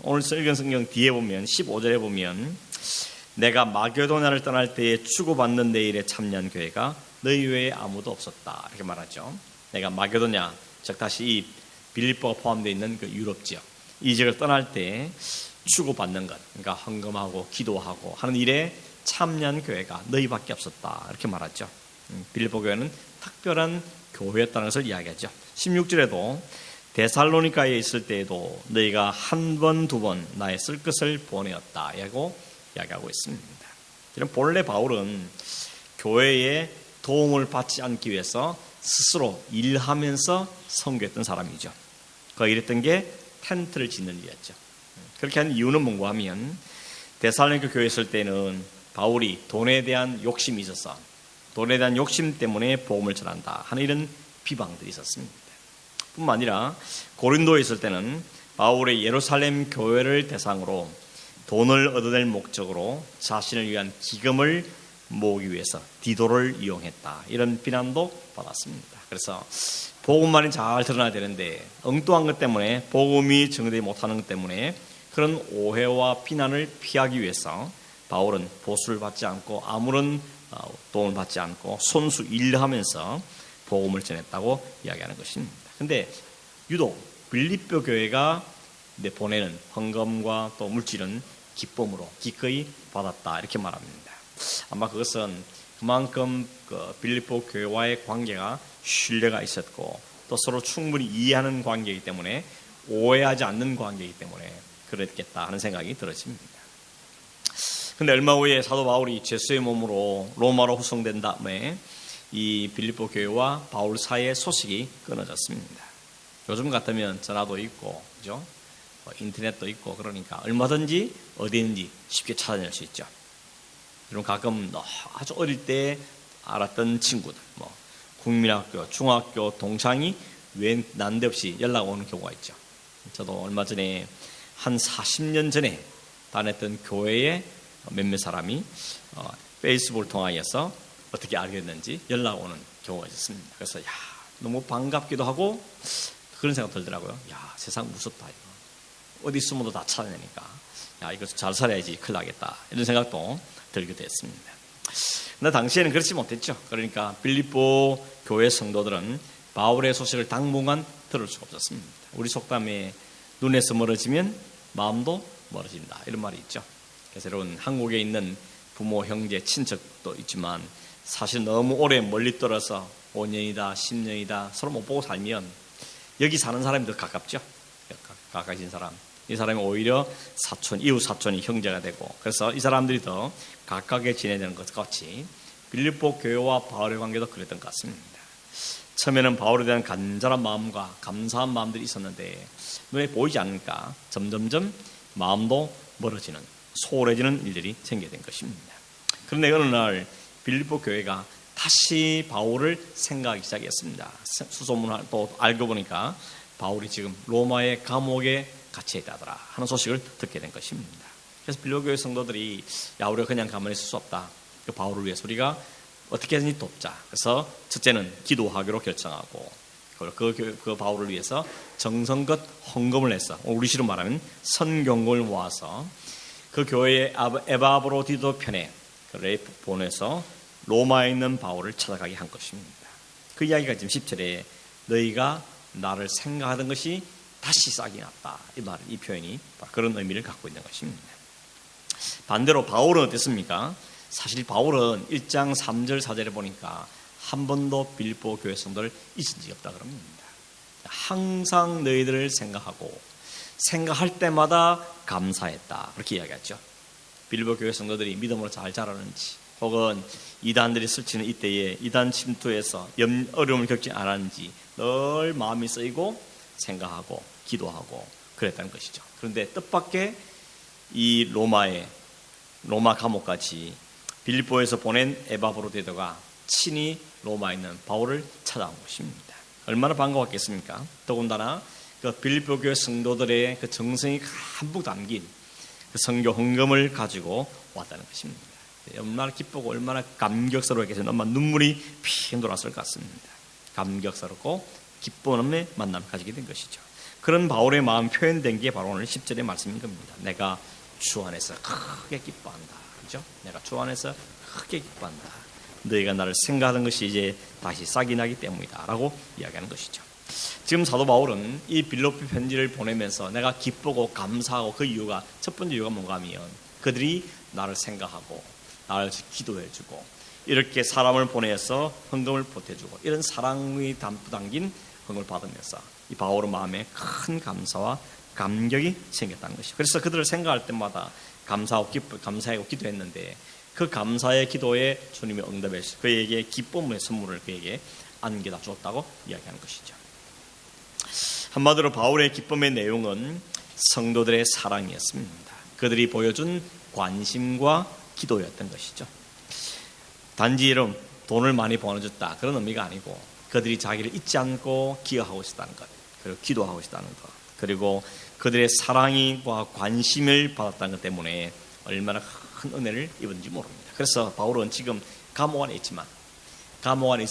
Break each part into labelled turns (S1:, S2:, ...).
S1: 오늘 읽은 성경 뒤에 보면 15절에 보면 내가 마게도냐를 떠날 때에 추구받는 내 일에 참여한 교회가 너희 외에 아무도 없었다 이렇게 말하죠. 내가 마게도냐 즉 다시 이 빌립보가 포함되어 있는 그 유럽 지역 이 지역을 떠날 때 추구받는 것 그러니까 헌금하고 기도하고 하는 일에 참여한 교회가 너희밖에 없었다 이렇게 말하죠. 빌립보 교회는 특별한 교회였다는 것을 이야기하죠. 16절에도 데살로니가에 있을 때에도 너희가 한 번, 두 번 나의 쓸 것을 보내었다 라고 이야기하고 있습니다. 이런 본래 바울은 교회에 도움을 받지 않기 위해서 스스로 일하면서 선교했던 사람이죠. 그가 일했던 게 텐트를 짓는 일이었죠. 그렇게 한 이유는 뭔가 하면 데살로니가 교회에 있을 때는 바울이 돈에 대한 욕심이 있어서 돈에 대한 욕심 때문에 복음을 전한다 하는 이런 비방들이 있었습니다. 뿐만 아니라 고린도에 있을 때는 바울의 예루살렘 교회를 대상으로 돈을 얻어낼 목적으로 자신을 위한 기금을 모으기 위해서 디도를 이용했다 이런 비난도 받았습니다. 그래서 복음만이 잘 드러나야 되는데 엉뚱한 것 때문에 복음이 정리되지 못하는 것 때문에 그런 오해와 비난을 피하기 위해서 바울은 보수를 받지 않고 아무런 도움을 받지 않고 손수 일하면서 복음을 전했다고 이야기하는 것입니다. 그런데 유독 빌립보 교회가 보내는 헌금과 또 물질은 기쁨으로 기꺼이 받았다 이렇게 말합니다. 아마 그것은 그만큼 빌립보 교회와의 관계가 신뢰가 있었고 또 서로 충분히 이해하는 관계이기 때문에 오해하지 않는 관계이기 때문에 그랬겠다 하는 생각이 들어집니다. 그런데 얼마 후에 사도 바울이 제수의 몸으로 로마로 후송된 다음에 이 빌립보 교회와 바울 사이의 소식이 끊어졌습니다. 요즘 같으면 전화도 있고, 그죠? 인터넷도 있고 그러니까 얼마든지 어디든지 쉽게 찾아낼 수 있죠. 여러분 가끔 아주 어릴 때 알았던 친구들, 국민학교, 중학교 동창이 왜 난데없이 연락 오는 경우가 있죠. 저도 얼마 전에 한 40년 전에 다녔던 교회에 몇몇 사람이 페이스북을 통하여서 어떻게 알게 됐는지 연락 오는 경우가 있었습니다. 그래서 너무 반갑기도 하고 그런 생각 들더라고요. 세상 무섭다 이거. 어디 숨어도 다 찾아내니까 이거 잘 살아야지 큰일 나겠다 이런 생각도 들게 됐습니다. 근데 당시에는 그렇지 못했죠. 그러니까 빌립보 교회 성도들은 바울의 소식을 당분간 들을 수가 없었습니다. 우리 속담에 눈에서 멀어지면 마음도 멀어진다 이런 말이 있죠. 그래서 여러분 한국에 있는 부모, 형제, 친척도 있지만 사실 너무 오래 멀리 떨어서 5년이다 10년이다 서로 못 보고 살면 여기 사는 사람이 더 가깝죠. 가까이진 사람. 이 사람이 오히려 사촌, 이웃 사촌이 형제가 되고 그래서 이 사람들이 더 가깝게 지내야 되는 것 같이 빌립보 교회와 바울의 관계도 그랬던 것 같습니다. 처음에는 바울에 대한 간절한 마음과 감사한 마음들이 있었는데 눈에 보이지 않으니까 점점점 마음도 멀어지는 소홀해지는 일들이 생기게 된 것입니다. 그런데 어느 날 빌립보 교회가 다시 바울을 생각하기 시작했습니다. 수소문을 또 알고 보니까 바울이 지금 로마의 감옥에 갇혀 있다더라 하는 소식을 듣게 된 것입니다. 그래서 빌립보 교회 성도들이 우리가 그냥 가만히 있을 수 없다. 그 바울을 위해서 우리가 어떻게 하든지 돕자. 그래서 첫째는 기도하기로 결정하고 그 바울을 위해서 정성껏 헌금을 했어. 우리식으로 말하면 선경금을 모아서 그 교회의 에바브로디도 편에 그를 보내서 로마에 있는 바울을 찾아가게 한 것입니다. 그 이야기가 지금 10절에 너희가 나를 생각하던 것이 다시 싹이 났다. 이 표현이 그런 의미를 갖고 있는 것입니다. 반대로 바울은 어땠습니까? 사실 바울은 1장 3절 4절에 보니까 한 번도 빌립보 교회 성도를 잊은 적이 없다 그럽니다. 항상 너희들을 생각하고 생각할 때마다 감사했다. 그렇게 이야기하죠. 빌립보 교회 성도들이 믿음으로 잘 자라는지 혹은 이단들이 스치는 이때에 이단 침투에서 어려움을 겪지 않았는지 늘 마음이 쓰이고 생각하고 기도하고 그랬다는 것이죠. 그런데 뜻밖의 이 로마 감옥까지 빌립보에서 보낸 에바브로디도가 친히 로마에 있는 바울을 찾아온 것입니다. 얼마나 반가웠겠습니까? 더군다나 그 빌립보 교회 성도들의 그 정성이 가득 담긴 그 선교 헌금을 가지고 왔다는 것입니다. 얼마나 기쁘고 얼마나 감격스러웠겠어요. 얼마나 눈물이 핑 돌았을 것 같습니다. 감격스럽고 기쁨의 만남을 가지게 된 것이죠. 그런 바울의 마음 표현된 게 바로 오늘 10절의 말씀인 겁니다. 내가 주 안에서 크게 기뻐한다. 그죠? 내가 주 안에서 크게 기뻐한다. 너희가 나를 생각하는 것이 이제 다시 싹이 나기 때문이다 라고 이야기하는 것이죠. 지금 사도 바울은 이 빌립보 편지를 보내면서 내가 기쁘고 감사하고 그 이유가, 첫 번째 이유가 뭔가 하면 그들이 나를 생각하고 나를 기도해주고 이렇게 사람을 보내서 헌금을 보태주고 이런 사랑이 담긴 헌금을 받으면서 이 바울의 마음에 큰 감사와 감격이 생겼다는 것이죠. 그래서 그들을 생각할 때마다 감사하고 기도했는데 그 감사의 기도에 주님이 응답해서 그에게 기쁨의 선물을 그에게 안겨다 주었다고 이야기하는 것이죠. 한마디로 바울의 기쁨의 내용은 성도들의 사랑이었습니다. 그들이 보여준 관심과 기도였던 것이죠. 단지 이런 돈을 많이 보내줬다 그런 의미가 아니고 그들이 자기를 잊지 않고 기여하고 있었다는 것, 그리고 기도하고 있었다는 것, 그리고 그들의 사랑과 관심을 받았다는 것 때문에 얼마나 큰 은혜를 입은지 모릅니다. 그래서 바울은 지금 감옥 안에 있지만 감옥 안에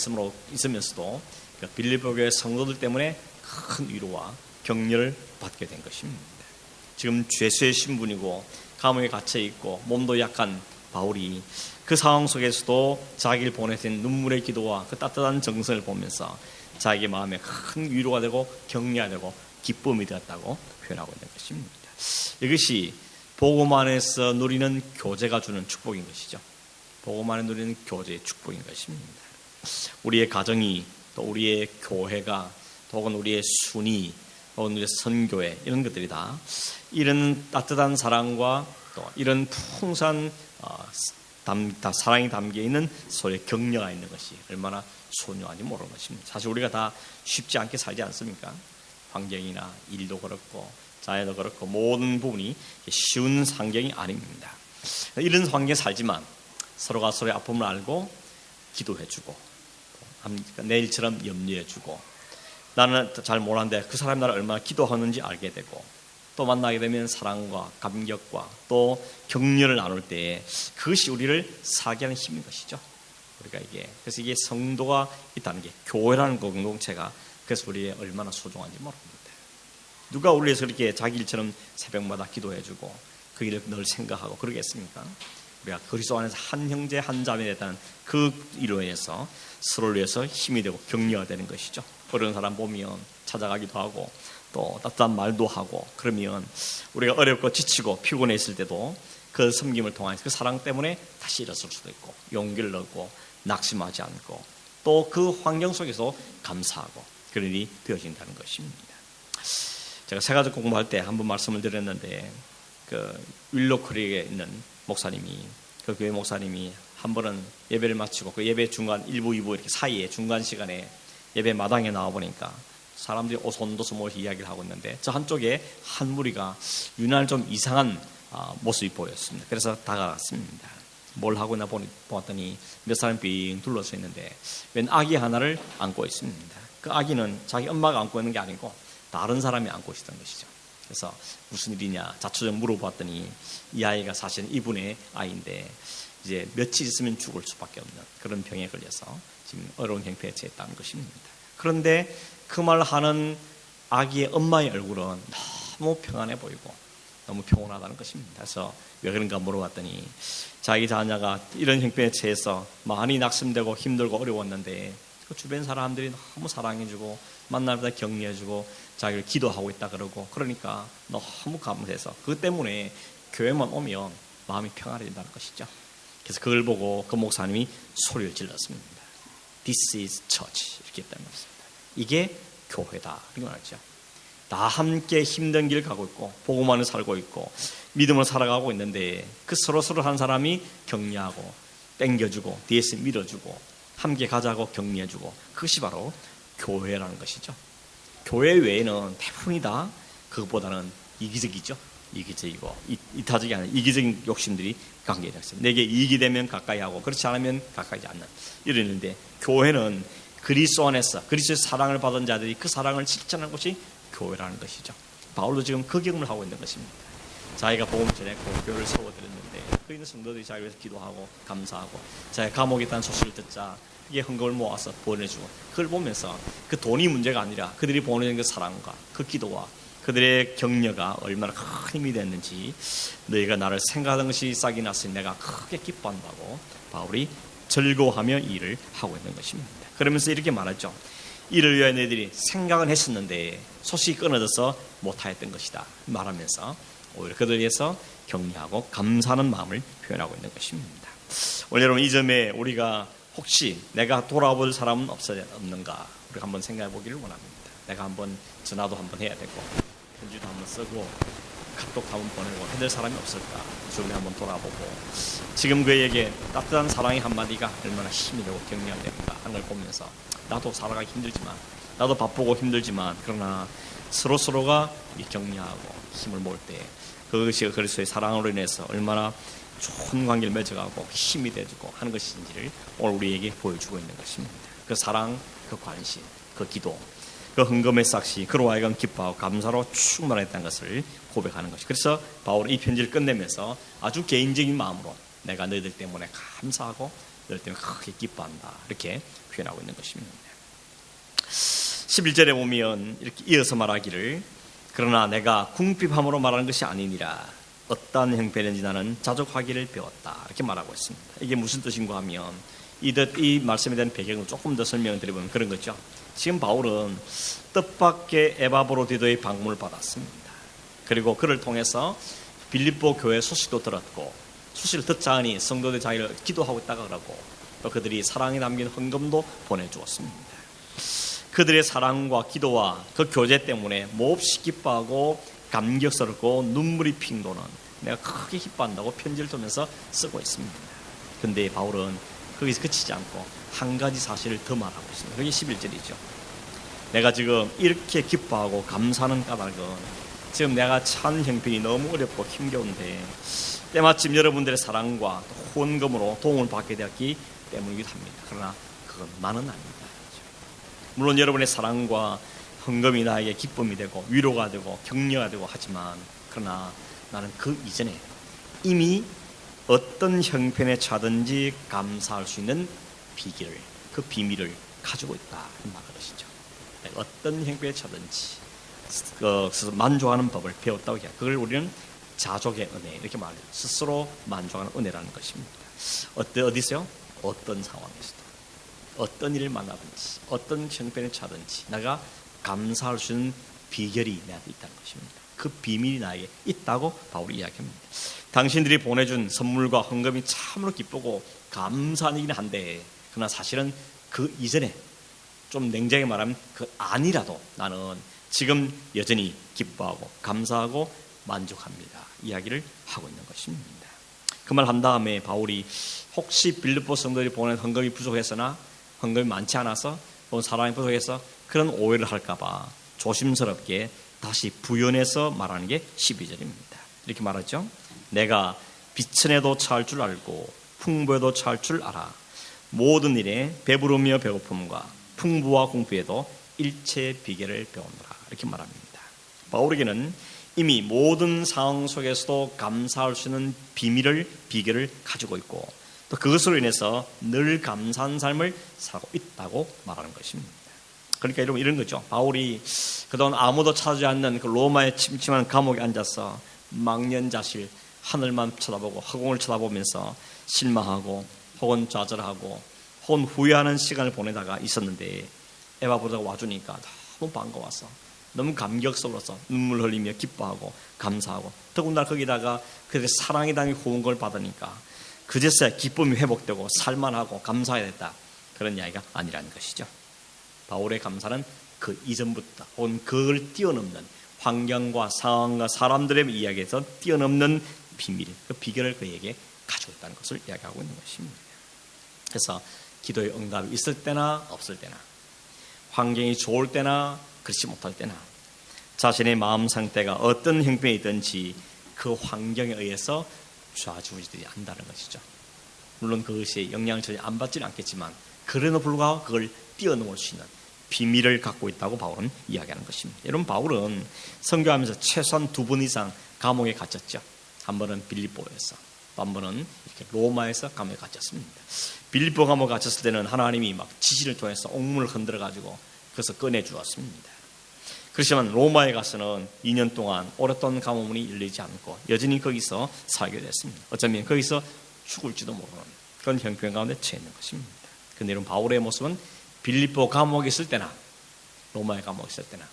S1: 있으면서도 빌립보 교회 성도들 때문에 큰 위로와 격려를 받게 된 것입니다. 지금 죄수의 신분이고 감옥에 갇혀 있고 몸도 약한 바울이 그 상황 속에서도 자기를 보내신 눈물의 기도와 그 따뜻한 정성을 보면서 자기 마음에 큰 위로가 되고 격려가 되고 기쁨이 되었다고 표현하고 있는 것입니다. 이것이 복음 안에서 누리는 교제가 주는 축복인 것이죠. 복음 안에 누리는 교제의 축복인 것입니다. 우리의 가정이 또 우리의 교회가 혹은 우리의 순위 혹은 우리의 선교회 이런 것들이 다 이런 따뜻한 사랑과 또 이런 풍성한 사랑이 담겨있는 소리의 격려가 있는 것이 얼마나 소중한지 모르는 것입니다. 사실 우리가 다 쉽지 않게 살지 않습니까? 환경이나 일도 그렇고 자연도 그렇고 모든 부분이 쉬운 환경이 아닙니다. 이런 환경에 살지만 서로가 서로의 아픔을 알고 기도해주고 내일처럼 염려해주고 나는 잘 몰랐는데 그 사람이 나를 얼마나 기도하는지 알게 되고 또 만나게 되면 사랑과 감격과 또 격려를 나눌 때 그것이 우리를 살게 하는 힘인 것이죠. 우리가 그래서 이게 성도가 있다는 게 교회라는 공동체가 그래서 우리의 얼마나 소중한지 모릅니다. 누가 우리 위해서 이렇게 자기 일처럼 새벽마다 기도해주고 그 일을 늘 생각하고 그러겠습니까? 우리가 그리스도 안에서 한 형제 한 자매 됐다는 그 일로 인해서 서로를 위해서 힘이 되고 격려가 되는 것이죠. 어려운 사람 보면 찾아가기도 하고 또 따뜻한 말도 하고 그러면 우리가 어렵고 지치고 피곤해 있을 때도 그 섬김을 통해서 그 사랑 때문에 다시 일어설 수도 있고 용기를 얻고 낙심하지 않고 또 그 환경 속에서 감사하고 그런 일이 되어진다는 것입니다. 제가 세가족 공부할 때 한번 말씀을 드렸는데 그 윌로크릭에 있는 목사님이 그 교회 목사님이 한 번은 예배를 마치고 그 예배 중간 1부 2부 이렇게 사이에 중간 시간에 예배 마당에 나와 보니까 사람들이 오손도손 모여서 이야기를 하고 있는데 저 한쪽에 한 무리가 유난히 좀 이상한 모습이 보였습니다. 그래서 다가갔습니다. 뭘 하고 있나 보았더니 몇 사람이 빙 둘러서 있는데 웬 아기 하나를 안고 있습니다. 그 아기는 자기 엄마가 안고 있는 게 아니고 다른 사람이 안고 있었던 것이죠. 그래서 무슨 일이냐 자초적 물어봤더니 이 아이가 사실은 이분의 아이인데 이제 며칠 있으면 죽을 수밖에 없는 그런 병에 걸려서 지금 어려운 형편에 처했다는 것입니다. 그런데 그 말을 하는 아기의 엄마의 얼굴은 너무 평안해 보이고 너무 평온하다는 것입니다. 그래서 왜 그런가 물어봤더니 자기 자녀가 이런 형편에 처해서 많이 낙심되고 힘들고 어려웠는데 그 주변 사람들이 너무 사랑해주고 만날 때 격려해주고 자기를 기도하고 있다 그러고 그러니까 너무 감사해서 그것 때문에 교회만 오면 마음이 평안해진다는 것이죠. 그래서 그걸 보고 그 목사님이 소리를 질렀습니다. This is church 이렇게 했다는 것입니다. 이게 교회다 이렇게 말했죠. 다 함께 힘든 길을 가고 있고 복음 안에 살고 있고 믿음을 살아가고 있는데 그 서로 한 사람이 격려하고 땡겨주고 뒤에서 밀어주고 함께 가자고 격려해주고 그것이 바로 교회라는 것이죠. 교회 외에는 대부분이 다 그것보다는 이기적이죠. 이기적이고 이타적이 아니라 이기적인 욕심들이 관계되어 있습니다. 내게 이익이 되면 가까이 하고 그렇지 않으면 가까이지 않는 이러는데 교회는 그리스도 안에서 그리스도의 사랑을 받은 자들이 그 사랑을 실천하는 것이 교회라는 것이죠. 바울도 지금 그 경험을 하고 있는 것입니다. 자기가 복음을 전했고 교회를 세워드렸는데 그 있는 성도들이 자기 위해서 기도하고 감사하고 자기가 감옥에 있다는 소식을 듣자 이게 헌금을 모아서 보내주고 그걸 보면서 그 돈이 문제가 아니라 그들이 보내는 그 사랑과 그 기도와 그들의 격려가 얼마나 큰 힘이 됐는지, 너희가 나를 생각하던 것이 싹이 났으니 내가 크게 기뻐한다고 바울이 즐거워하며 일을 하고 있는 것입니다. 그러면서 이렇게 말하죠. 이를 위하여 너희들이 생각은 했었는데 소식이 끊어져서 못하였던 것이다 말하면서 오히려 그들에 대해서 격려하고 감사하는 마음을 표현하고 있는 것입니다. 오늘 여러분, 이 점에 우리가 혹시 내가 돌아볼 사람은 없는가 우리가 한번 생각해 보기를 원합니다. 내가 한번 전화도 한번 해야 되고 편지도 한번 쓰고 카톡 한번 보내고 해낼 사람이 없을까? 주변에 한번 돌아보고 지금 그에게 따뜻한 사랑의 한마디가 얼마나 힘이 되고 격려가 됩니까 하는 걸 보면서 나도 살아가기 힘들지만, 나도 바쁘고 힘들지만, 그러나 서로가 격려하고 힘을 모을 때 그것이 그리스도의 사랑으로 인해서 얼마나 좋은 관계를 맺어가고 힘이 되고 하는 것인지를 오늘 우리에게 보여주고 있는 것입니다. 그 사랑, 그 관심, 그 기도, 그 헌금의 삭시, 그로 하여금 기뻐하고 감사로 충만했다는 것을 고백하는 것이. 그래서 바울은 이 편지를 끝내면서 아주 개인적인 마음으로 내가 너희들 때문에 감사하고 너희들 때문에 크게 기뻐한다 이렇게 표현하고 있는 것입니다. 11절에 보면 이렇게 이어서 말하기를 그러나 내가 궁핍함으로 말하는 것이 아니니라 어떠한 형편인지 나는 자족하기를 배웠다 이렇게 말하고 있습니다. 이게 무슨 뜻인가 하면 이 말씀에 대한 배경을 조금 더 설명을 드리면 그런 거죠. 지금 바울은 뜻밖의 에바브로디도의 방문을 받았습니다. 그리고 그를 통해서 빌립보 교회 소식도 들었고, 소식을 듣자 하니 성도들 자기를 기도하고 있다가 그러고 또 그들이 사랑이 담긴 헌금도 보내주었습니다. 그들의 사랑과 기도와 그 교제 때문에 몹시 기뻐하고 감격스럽고 눈물이 핑 도는, 내가 크게 기뻐한다고 편지를 통해서 쓰고 있습니다. 근데 바울은 거기서 그치지 않고 한 가지 사실을 더 말하고 있습니다. 그게 11절이죠. 내가 지금 이렇게 기뻐하고 감사하는 까닭은 지금 내가 처한 형편이 너무 어렵고 힘겨운데 때마침 여러분들의 사랑과 후원금으로 도움을 받게 되었기 때문이기도 합니다. 그러나 그건 많은 아닙니다. 물론 여러분의 사랑과 헌금이 나에게 기쁨이 되고 위로가 되고 격려가 되고 하지만, 그러나 나는 그 이전에 이미 어떤 형편에 처하든지 감사할 수 있는 비결을, 그 비밀을 가지고 있다 말하시죠. 어떤 형편에 처하든지 만족하는 법을 배웠다고 해요. 그걸 우리는 자족의 은혜 이렇게 말해요. 스스로 만족하는 은혜라는 것입니다. 어디서요? 어떤 상황에서도, 어떤 일을 만나든지, 어떤 형편에 처하든지 내가 감사할 수 있는 비결이 내한테 있다는 것입니다. 그 비밀이 나에게 있다고 바울이 이야기합니다. 당신들이 보내준 선물과 헌금이 참으로 기쁘고 감사한 일이긴 한데, 그러나 사실은 그 이전에 좀 냉정히 말하면 그 아니라도 나는 지금 여전히 기뻐하고 감사하고 만족합니다 이야기를 하고 있는 것입니다. 그 말 한 다음에 바울이 혹시 빌립보 성도들이 보낸 헌금이 부족했으나, 헌금이 많지 않아서 혹은 사랑이 부족해서 그런 오해를 할까봐 조심스럽게 다시 부연해서 말하는 게 12절입니다. 이렇게 말하죠. 내가 비천에도 처할 줄 알고 풍부에도 처할 줄 알아. 모든 일에 배부르며 배고픔과 풍부와 공부에도 일체의 비결을 배우노라 이렇게 말합니다. 바울에게는 이미 모든 상황 속에서도 감사할 수 있는 비결을 가지고 있고, 또 그것으로 인해서 늘 감사한 삶을 살고 있다고 말하는 것입니다. 그러니까 여러분 이런 거죠. 바울이 그동안 아무도 찾지 않는 그 로마의 침침한 감옥에 앉아서 망연자실 하늘만 쳐다보고 허공을 쳐다보면서 실망하고 혹은 좌절하고 혹은 후회하는 시간을 보내다가 있었는데, 에바브로디도가 와주니까 너무 반가워서 너무 감격스러워서 눈물 흘리며 기뻐하고 감사하고, 더군다나 거기다가 그렇게 사랑이 담긴 후원금을 받으니까 그제서야 기쁨이 회복되고 살만하고 감사해야 됐다, 그런 이야기가 아니라는 것이죠. 바울의 감사는 그 이전부터 혹은 그걸 뛰어넘는 환경과 상황과 사람들의 이야기에서 뛰어넘는 비밀, 그 비결을 그에게 가지고 있다는 것을 이야기하고 있는 것입니다. 그래서 기도의 응답이 있을 때나 없을 때나, 환경이 좋을 때나 그렇지 못할 때나, 자신의 마음 상태가 어떤 형편에 있든지 그 환경에 의해서 좌지우지되지 않는다는 것이죠. 물론 그것이 영향을 전혀 안 받지는 않겠지만, 그래도 불구하고 그걸 뛰어넘을 수 있는 비밀을 갖고 있다고 바울은 이야기하는 것입니다. 여러분, 바울은 선교하면서 최소한 2번 이상 감옥에 갇혔죠. 한 번은 빌립보에서, 또 한 번은 이렇게 로마에서 감옥에 갇혔습니다. 빌립보 감옥에 갇혔을 때는 하나님이 막 지진을 통해서 옥문을 흔들어 가지고 그래서 꺼내 주었습니다. 그렇지만 로마에 가서는 2년 동안 오랫동안 감옥문이 열리지 않고 여전히 거기서 살게 됐습니다. 어쩌면 거기서 죽을지도 모르는 그런 형편 가운데 처해 있는 것입니다. 그런데 이런 바울의 모습은 빌립보 감옥에 있을 때나 로마의 감옥에 있을 때나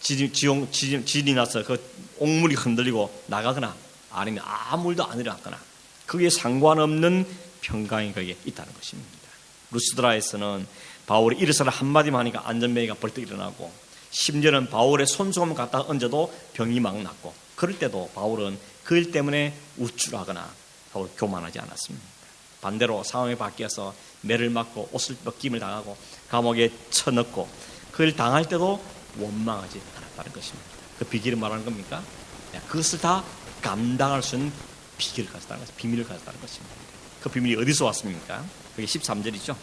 S1: 지진이 나서 그 옥물이 흔들리고 나가거나 아니면 아무 일도 안 일어났거나 그게 상관없는 평강이 거기에 있다는 것입니다. 루스드라에서는 바울이 일어서라 한마디만 하니까 안전뱅이가 벌떡 일어나고 심지어는 바울의 손수건 갖다 얹어도 병이 막 낫고 그럴 때도 바울은 그 일 때문에 우쭐하거나 교만하지 않았습니다. 반대로 상황이 바뀌어서 매를 맞고 옷을 벗김을 당하고 감옥에 쳐넣고 그 일 당할 때도 원망하지 않았다는 것입니다. 그 비결을 말하는 겁니까? 그것을 다 감당할 수 있는 비밀을 가졌다는 것입니다. 비밀을 가졌다는 것입니다. 그 비밀이 어디서 왔습니까? 그게 13절이죠.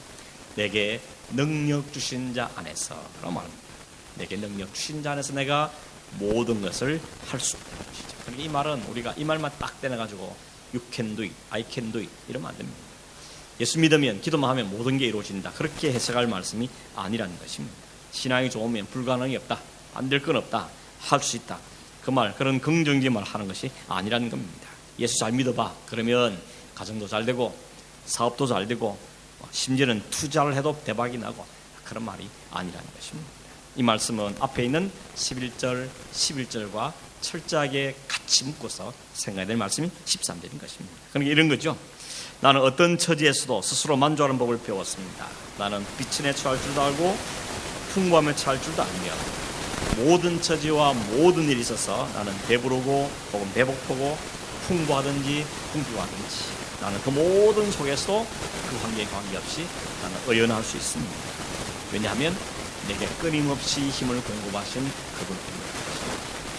S1: 내게 능력 주신 자 안에서라고 말합니다. 내게 능력 주신 자 안에서 내가 모든 것을 할 수 있다는 것이죠. 그러니까 이 말은 우리가 이 말만 딱 떼내가지고 You can do it, I can do it 이러면 안 됩니다. 예수 믿으면 기도만 하면 모든 게 이루어진다. 그렇게 해석할 말씀이 아니라는 것입니다. 신앙이 좋으면 불가능이 없다. 안 될 건 없다. 할 수 있다. 그 말, 그런 긍정적인 말 하는 것이 아니라는 겁니다. 예수 잘 믿어봐. 그러면 가정도 잘 되고 사업도 잘 되고 심지어는 투자를 해도 대박이 나고 그런 말이 아니라는 것입니다. 이 말씀은 앞에 있는 11절, 11절과 철저하게 같이 묶어서 생각해야 될 말씀이 13절인 것입니다. 그러니까 이런 거죠. 나는 어떤 처지에서도 스스로 만족하는 법을 배웠습니다. 나는 빛에 처할 줄도 알고 풍부함에 처할 줄도 알며 모든 처지와 모든 일이 있어서 나는 배부르고 혹은 배고프고 풍부하든지 풍부하든지 나는 그 모든 속에서도 그 환경에 관계없이 나는 의연할 수 있습니다. 왜냐하면 내게 끊임없이 힘을 공급하신 그분 때문에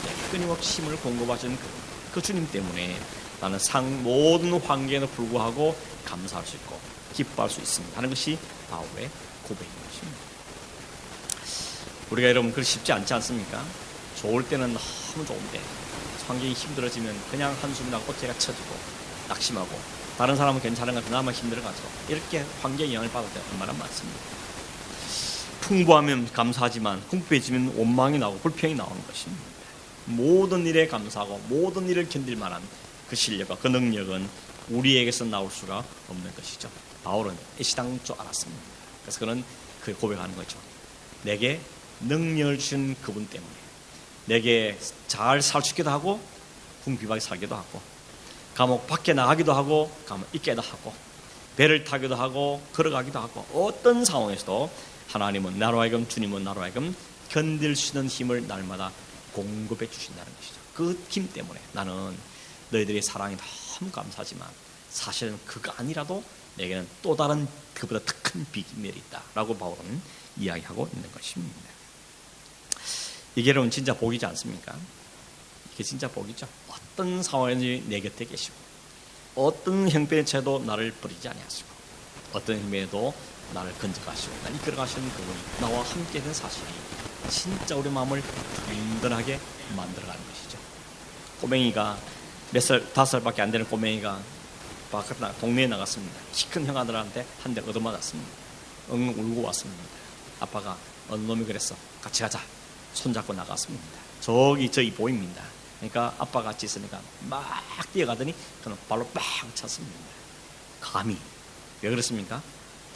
S1: 내게 끊임없이 힘을 공급하신 그 주님 때문에 나는 모든 환경에도 불구하고 감사할 수 있고 기뻐할 수 있습니다 하는 것이 바울의 고백인 것입니다. 우리가 여러분 그렇게 쉽지 않지 않습니까? 좋을 때는 너무 좋은데 환경이 힘들어지면 그냥 한숨이나 꽃게가 쳐지고 낙심하고 다른 사람은 괜찮은 건 나만 힘들어가지고 이렇게 환경에 영향을 받을 때 얼마나 많습니다. 풍부하면 감사하지만 풍부해지면 원망이 나오고 불평이 나오는 것입니다. 모든 일에 감사하고 모든 일을 견딜 만한 그 실력과 그 능력은 우리에게서 나올 수가 없는 것이죠. 바울은 애시당초 줄 알았습니다. 그래서 그는 그 고백하는 거죠. 내게 능력을 주신 그분 때문에 내게 잘 살 수 있기도 하고 궁핍하게 살기도 하고 감옥 밖에 나가기도 하고 감옥 있게도 하고 배를 타기도 하고 걸어가기도 하고 어떤 상황에서도 하나님은 나로 하여금 주님은 나로 하여금 견딜 수 있는 힘을 날마다 공급해 주신다는 것이죠. 그 힘 때문에 나는 너희들의 사랑이 너무 감사하지만 사실은 그거 아니라도 내게는 또 다른 그보다 더 큰 비밀이 있다라고 바울은 이야기하고 있는 것입니다. 이게 여러분 진짜 복이지 않습니까? 이게 진짜 복이죠. 어떤 상황인지 내 곁에 계시고 어떤 형편의 채도 나를 버리지 아니하시고 어떤 형편에도 나를 건져가시고 날 이끌어가시는 그분이 나와 함께 된 사실이 진짜 우리 마음을 든든하게 만들어가는 것이죠. 꼬맹이가 몇 살, 5살밖에 안 되는 꼬맹이가 동네에 나갔습니다. 키 큰 형아들한테 한 대 얻어맞았습니다. 엉엉 울고 왔습니다. 아빠가 어느 놈이 그랬어. 같이 가자. 손잡고 나갔습니다. 저기 보입니다. 그러니까 아빠가 같이 있으니까 막 뛰어가더니 그는 발로 빡 찼습니다. 감히. 왜 그렇습니까?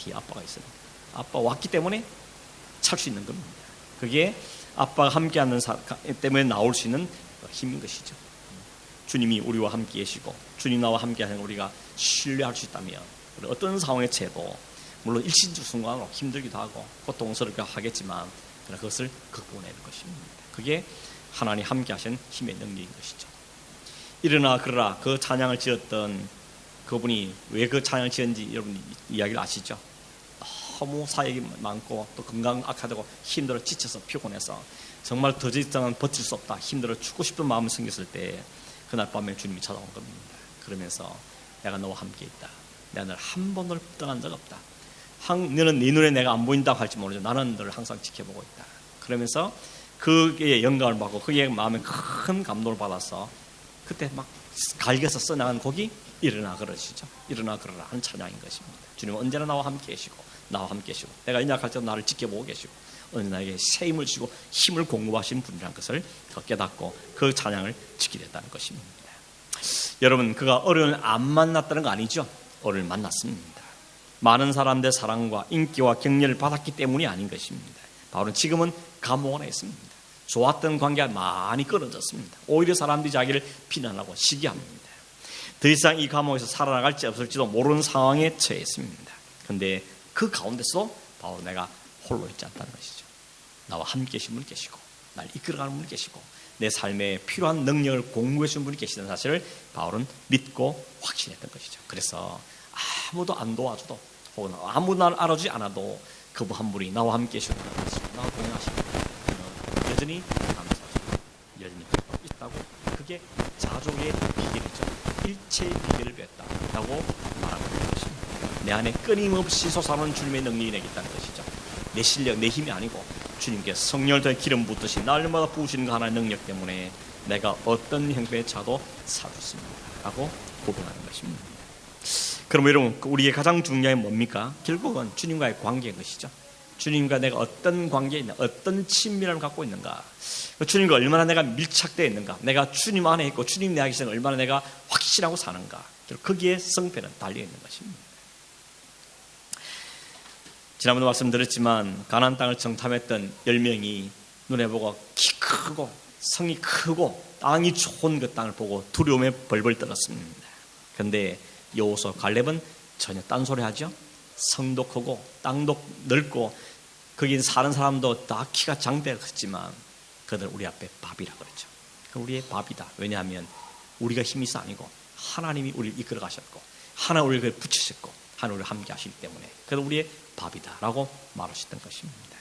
S1: 뒤에 아빠가 있어요. 아빠 왔기 때문에 찰 수 있는 겁니다. 그게 아빠가 함께하는 때문에 나올 수 있는 힘인 것이죠. 주님이 우리와 함께 계시고 주님 나와 함께하는 우리가 신뢰할 수 있다면 어떤 상황에 처해도 물론 일시적 순간으로 힘들기도 하고 고통스럽게 하겠지만 그것을 극복해내는 것입니다. 그게 하나님 함께하신 힘의 능력인 것이죠. 일어나 그러라 그 찬양을 지었던 그분이 왜 그 찬양을 지었는지 여러분 이야기를 아시죠? 너무 사역이 많고 또 건강 악화되고 힘들어 지쳐서 피곤해서 정말 더 이상은 버틸 수 없다 힘들어 죽고 싶은 마음이 생겼을 때 그날 밤에 주님이 찾아온 겁니다. 그러면서 내가 너와 함께 있다. 내가 너를 한 번도 떠난 적 없다. 너는 네 눈에 내가 안 보인다고 할지 모르죠. 나는 너를 항상 지켜보고 있다. 그러면서 그게 영감을 받고 그게 마음에 큰 감동을 받아서 그때 막 갈겨서 써나간 곡이 일어나 그러시죠. 일어나 그러라 하는 찬양인 것입니다. 주님은 언제나 나와 함께 계시고 나와 함께 계시고 내가 연약할 때도 나를 지켜보고 계시고 어느 나에게 새 힘을 주시고 힘을 공급하신 분이라는 것을 깨닫고 그 찬양을 지키게 됐다는 것입니다. 여러분, 그가 어려움을 안 만났다는 거 아니죠? 어려움을 만났습니다. 많은 사람들의 사랑과 인기와 격려를 받았기 때문이 아닌 것입니다. 바울은 지금은 감옥 안에 있습니다. 좋았던 관계가 많이 끊어졌습니다. 오히려 사람들이 자기를 비난하고 시기합니다. 더 이상 이 감옥에서 살아나갈지 없을지도 모르는 상황에 처해 있습니다. 그런데 그 가운데서 바울은 내가 홀로 있지 않다는 것이죠. 나와 함께 계신 분이 계시고 날 이끌어가는 분이 계시고 내 삶에 필요한 능력을 공부해 주신 분이 계시다는 사실을 바울은 믿고 확신했던 것이죠. 그래서 아무도 안 도와줘도 혹은 아무도 나를 알아주지 않아도 그분 한 분이 나와 함께 계시고 나와 동행하시고 여전히 감사하시고 여전히 있다고, 그게 자족의 비결이죠. 일체의 비결을 뺐다라고 말하고 있는 것입니다. 내 안에 끊임없이 솟아오르는 주님의 능력이 내게 있다는 것이죠. 내 실력, 내 힘이 아니고 주님께서 성령을 통해 기름 붓듯이 날마다 부으시는 그 하나의 능력 때문에 내가 어떤 형편에 차도 살 수 있습니다 라고 고백하는 것입니다. 그럼 여러분, 우리의 가장 중요한 게 뭡니까? 결국은 주님과의 관계인 것이죠. 주님과 내가 어떤 관계에 있나, 어떤 친밀함을 갖고 있는가, 주님과 얼마나 내가 밀착되어 있는가, 내가 주님 안에 있고 주님 내 안에 계시는 얼마나 내가 확실하고 사는가, 거기에 성패는 달려있는 것입니다. 지난번에 말씀드렸지만 가나안 땅을 정탐했던 10명이 눈에 보고 키 크고 성이 크고 땅이 좋은 그 땅을 보고 두려움에 벌벌 떨었습니다. 그런데 여호수아 갈렙은 전혀 딴소리 하죠. 성도 크고 땅도 넓고 거기 사는 사람도 다 키가 장대가 컸지만 그들 우리 앞에 밥이라 그러죠. 우리의 밥이다. 왜냐하면 우리가 힘이 있어 아니고 하나님이 우리를 이끌어 가셨고 하나님 우리를 붙이셨고 하나님 우리를 함께 하시기 때문에 그래서 우리의 밥이다 라고 말하셨던 것입니다.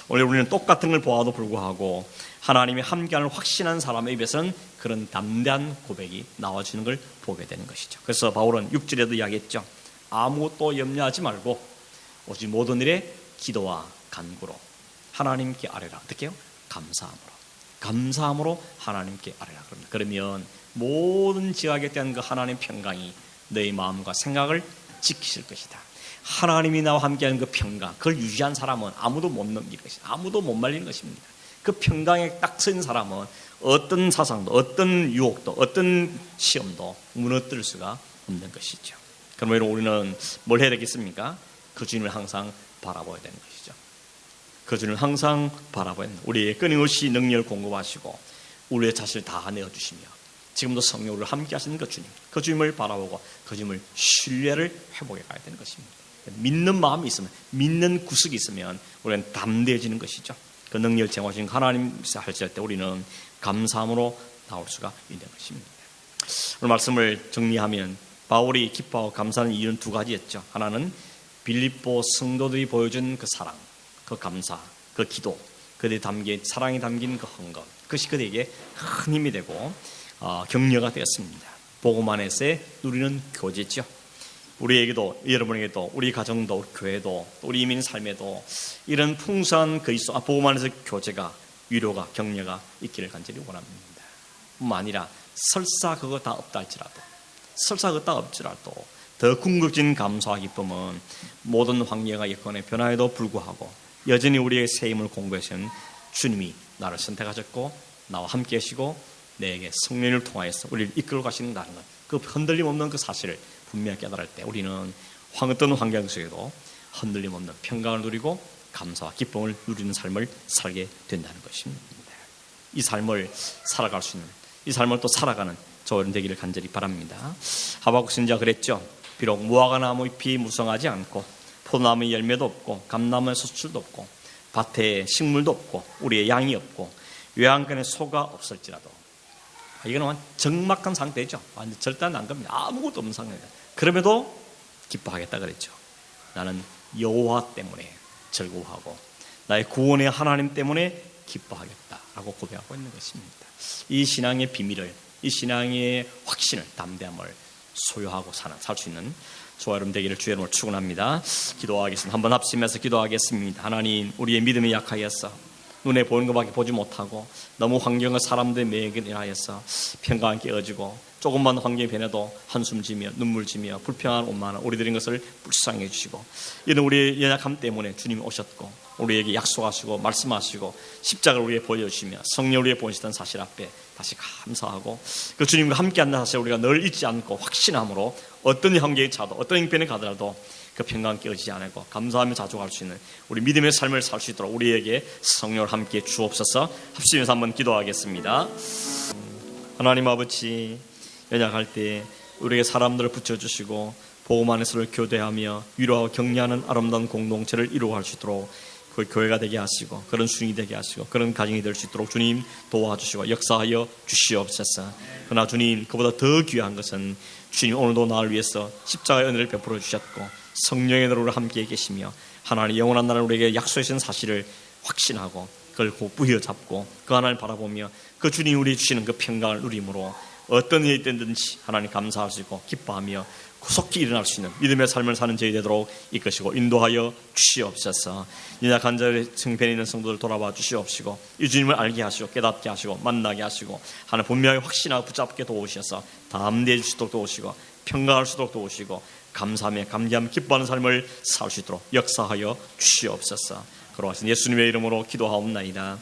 S1: 오늘 우리는 똑같은 걸 보아도 불구하고 하나님이 함께하는 확신한 사람의 입에서는 그런 담대한 고백이 나와주는 걸 보게 되는 것이죠. 그래서 바울은 6절에도 이야기했죠. 아무것도 염려하지 말고 오직 모든 일에 기도와 간구로 하나님께 아뢰라. 어떻게 해요? 감사함으로 하나님께 아뢰라. 그러면 모든 지각에 대한 그 하나님의 평강이 너의 마음과 생각을 지키실 것이다. 하나님이 나와 함께하는 그 평강, 그걸 유지한 사람은 아무도 못 넘기는 것이다. 아무도 못 말리는 것입니다. 그 평강에 딱 서 있는 사람은 어떤 사상도, 어떤 유혹도, 어떤 시험도 무너뜨릴 수가 없는 것이죠. 그러면 우리는 뭘 해야 되겠습니까? 그 주님을 항상 바라봐야 되는 것이죠. 그 주님을 항상 바라봐야 되는, 우리의 끊임없이 능력을 공급하시고 우리의 자신을 다 내어주시며 지금도 성령으로 함께 하시는 그 주님, 그 주님을 바라보고 그 주님을 신뢰를 회복해 가야 되는 것입니다. 믿는 마음이 있으면, 믿는 구석이 있으면 우리는 담대해지는 것이죠. 그 능력을 제공하신 하나님께서 하실 때 우리는 감사함으로 나올 수가 있는 것입니다. 오늘 말씀을 정리하면 바울이 기뻐하고 감사하는 이유는 두 가지였죠. 하나는 빌립보 성도들이 보여준 그 사랑, 그 감사, 그 기도, 그들이 담긴 사랑이 담긴 그 헌금, 그것이 그들에게 큰 힘이 되고 격려가 되었습니다. 복음 안에서의 누리는 교제죠. 우리에게도, 여러분에게도, 우리 가정도, 우리 교회도, 우리 이민 삶에도 이런 풍성한 그리스도 복음 안에서 교제가, 위로가, 격려가 있기를 간절히 원합니다. 뿐만 아니라 설사 그거 다 없다 할지라도, 더 궁극적인 감사와 기쁨은 모든 환경과 여건의 변화에도 불구하고 여전히 우리의 새 힘을 공부하시는 주님이 나를 선택하셨고 나와 함께 하시고 내게 성령을 통하여서 우리를 이끌어 가시는다는 것, 그 흔들림 없는 그 사실을 분명히 깨달을 때 우리는 어떤 환경 속에도 흔들림 없는 평강을 누리고 감사와 기쁨을 누리는 삶을 살게 된다는 것입니다. 이 삶을 살아갈 수 있는, 이 삶을 또 살아가는 저는 되기를 간절히 바랍니다. 하박국 선지자가 그랬죠. 비록 무화과 나무 잎이 무성하지 않고 포도나무 열매도 없고 감나무의 수출도 없고 밭에 식물도 없고 우리의 양이 없고 외양간에 소가 없을지라도, 이거는 적막한 상태죠. 절대 안 겁니다. 아무것도 없는 상태입니다. 그럼에도 기뻐하겠다 그랬죠. 나는 여호와 때문에 즐거워하고 나의 구원의 하나님 때문에 기뻐하겠다라고 고백하고 있는 것입니다. 이 신앙의 비밀을, 이 신앙의 확신을, 담대함을 소유하고 살 수 있는 저와 여러분 되기를 주의 이름으로 축원합니다. 기도하겠습니다. 한번 합심해서 기도하겠습니다. 하나님, 우리의 믿음이 약하여서 눈에 보이는 것밖에 보지 못하고 너무 환경과 사람들의 매개에 인하여서 평강을 깨어지고 조금만 환경이 변해도 한숨 지며 눈물 지며 불평한 온만한 우리들인 것을 불쌍히 해주시고 이런 우리의 연약함 때문에 주님이 오셨고 우리에게 약속하시고 말씀하시고 십자가를 우리에게 보여주시며 성령을 우리에게 보내시던 사실 앞에 다시 감사하고 그 주님과 함께한다는 사실 우리가 늘 잊지 않고 확신함으로 어떤 환경에 차도 어떤 형편에 가더라도 그 평강 깨어지지 않고 감사하며 자족할 수 있는 우리 믿음의 삶을 살 수 있도록 우리에게 성령을 함께 주옵소서. 합심해서 한번 기도하겠습니다. 하나님 아버지, 연약할 때 우리에게 사람들을 붙여주시고 복음 안에서를 교대하며 위로하고 격려하는 아름다운 공동체를 이루어갈 수 있도록 그 교회가 되게 하시고 그런 수익이 되게 하시고 그런 가정이 될 수 있도록 주님 도와주시고 역사하여 주시옵소서. 그러나 주님, 그보다 더 귀한 것은 주님 오늘도 나를 위해서 십자가의 은혜를 베풀어 주셨고 성령의 너로 함께 계시며 하나님 영원한 나라를 우리에게 약속하신 사실을 확신하고 그걸 꼭 부여잡고 그 하나님을 바라보며 그 주님 우리 주시는 그 평강을 누림으로 어떤 일이 있든지 하나님 감사할 수 있고 기뻐하며 구속히 일어날 수 있는 믿음의 삶을 사는 저희 되도록 이끄시고 인도하여 주시옵소서. 연약한 자의 성편에 있는 성도들 돌아봐 주시옵시고 이 주님을 알게 하시고 깨닫게 하시고 만나게 하시고 하나님 분명히 확신하고 붙잡게 도우셔서 담대해 주시도록 도우시고 평강할 수 있도록 도우시고 감사하며 감개하며 기뻐하는 삶을 살 수 있도록 역사하여 주시옵소서. 그러하신 예수님의 이름으로 기도하옵나이다.